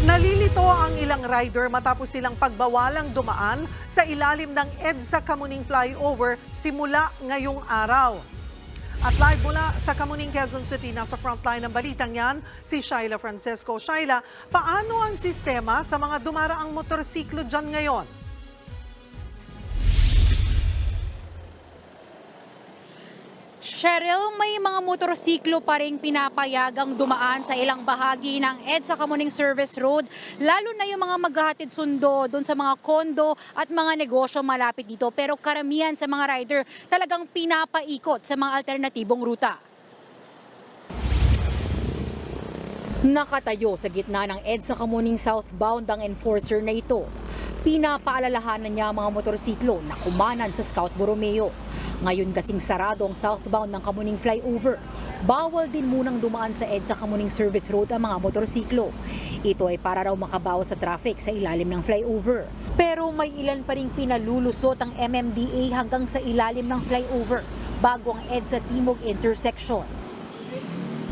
Nalilito ang ilang rider matapos silang pagbawalang dumaan sa ilalim ng EDSA Kamuning Flyover simula ngayong araw. At live mula sa Kamuning, Quezon City, nasa frontline ng balitang yan, si Shyla Francisco. Shyla, paano ang sistema sa mga dumaraang motorsiklo dyan ngayon? Cheryl, may mga motorsiklo pa rin pinapayagang dumaan sa ilang bahagi ng EDSA Kamuning Service Road, lalo na yung mga maghahatid sundo doon sa mga kondo at mga negosyo malapit dito. Pero karamihan sa mga rider talagang pinapaikot sa mga alternatibong ruta. Nakatayo sa gitna ng EDSA Kamuning southbound ang enforcer na ito. Pinapaalalahanan niya ang mga motorsiklo na kumanan sa Scout Borromeo. Ngayon kasing sarado ang southbound ng Kamuning Flyover. Bawal din munang dumaan sa EDSA Kamuning Service Road ang mga motorsiklo. Ito ay para raw makabawas sa traffic sa ilalim ng flyover. Pero may ilan pa ring pinalulusot ang MMDA hanggang sa ilalim ng flyover bago ang EDSA Timog intersection.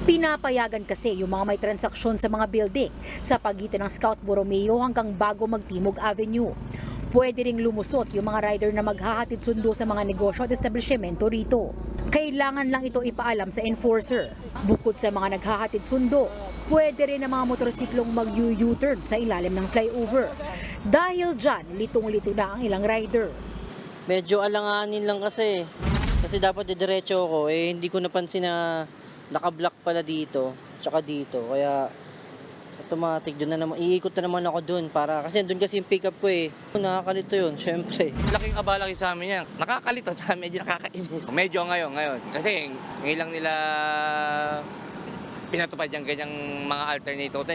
Pinapayagan kasi yung mga may transaksyon sa mga building sa pagitan ng Scout Borromeo hanggang bago mag-Timog Avenue. Pwede ring lumusot yung mga rider na maghahatid sundo sa mga negosyo at establishmento rito. Kailangan lang ito ipaalam sa enforcer. Bukod sa mga naghahatid sundo, pwede rin ang mga motorsiklong mag-U-turn sa ilalim ng flyover. Dahil dyan, litong-lito na ang ilang rider. Medyo alanganin lang kasi. Kasi dapat didiretso ako, hindi ko napansin na naka-block pala dito, tsaka dito. Kaya automatic doon na naman, iikot na naman ako doon para kasi doon kasi yung pick up ko Nakakalito yun, syempre. Laking abala sa amin yan. Nakakalito, tsaka medyo nakakainis. Medyo ngayon. Kasi ngayon lang nila pinatupad yung ganyang mga alternative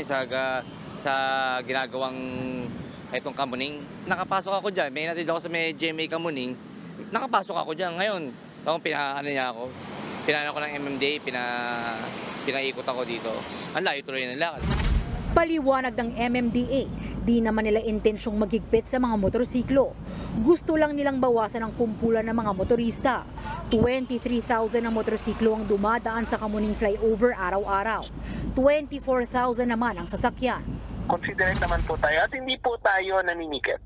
sa ginagawang itong Kamuning. Nakapasok ako dyan, may natid ako sa may GMA Kamuning. Nakapasok ako dyan ngayon. Tapos pinano ko ng MMDA, pinaikot ako dito. Ang layo tuloy ng lakad. Paliwanag ng MMDA, di naman nila intensyong maghigpit sa mga motorsiklo. Gusto lang nilang bawasan ang kumpulan ng mga motorista. 23,000 na motorsiklo ang dumadaan sa Kamuning Flyover araw-araw. 24,000 naman ang sasakyan. Considerate naman po tayo at hindi po tayo naninikip.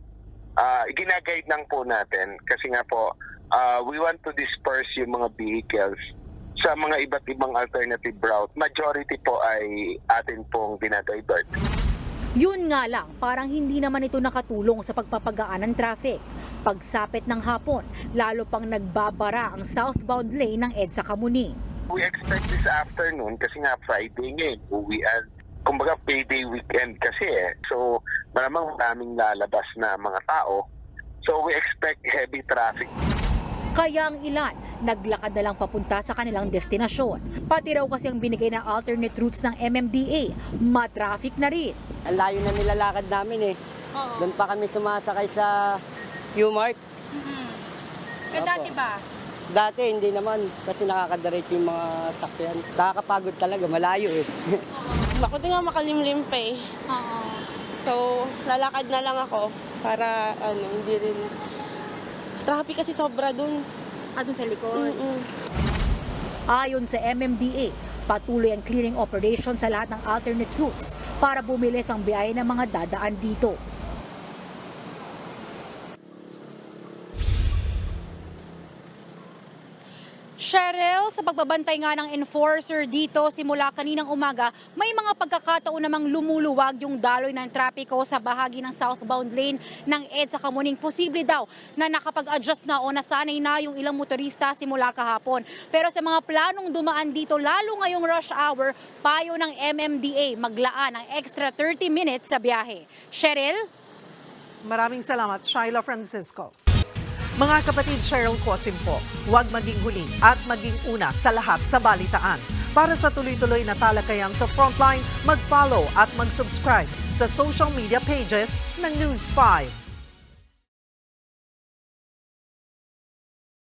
Ginaguide lang po natin kasi nga po we want to disperse yung mga vehicles sa mga iba't ibang alternative route. Majority po ay atin pong dinadivert. Yun nga lang, parang hindi naman ito nakatulong sa pagpapagaan ng traffic. Pagsapit ng hapon, lalo pang nagbabara ang southbound lane ng EDSA Kamuning. We expect this afternoon kasi nga Friday ngayon, uwian. Kumbaga payday weekend kasi So maraming lalabas na mga tao. So we expect heavy traffic. Kaya ang ilan, naglakad na lang papunta sa kanilang destinasyon. Pati raw kasi ang binigay na alternate routes ng MMDA, matraffic na rin. Ang layo na nilalakad namin Doon pa kami sumasakay sa U-Mart. Dati ba? Dati hindi naman kasi nakakadiretso yung mga sakyan. Nakakapagod talaga, malayo Ako din nga makalimlim pa So, lalakad na lang ako para hindi rin. Traffic kasi sobra dun. Doon sa likod? Ayon sa MMDA, patuloy ang clearing operation sa lahat ng alternate routes para bumilis ang biyahe ng mga dadaan dito. Cheryl, sa pagbabantay nga ng enforcer dito simula kaninang umaga, may mga pagkakataon namang lumuluwag yung daloy ng trapiko sa bahagi ng southbound lane ng EDSA Kamuning. Posible daw na nakapag-adjust na o nasanay na yung ilang motorista simula kahapon. Pero sa mga planong dumaan dito, lalo ngayong rush hour, payo ng MMDA maglaan ng extra 30 minutes sa biyahe. Cheryl? Maraming salamat, Shyla Francisco. Mga kapatid, Cheryl Cosim po, huwag maging huli at maging una sa lahat sa balitaan. Para sa tuloy-tuloy na talakayan sa Frontline, mag-follow at mag-subscribe sa social media pages ng News 5.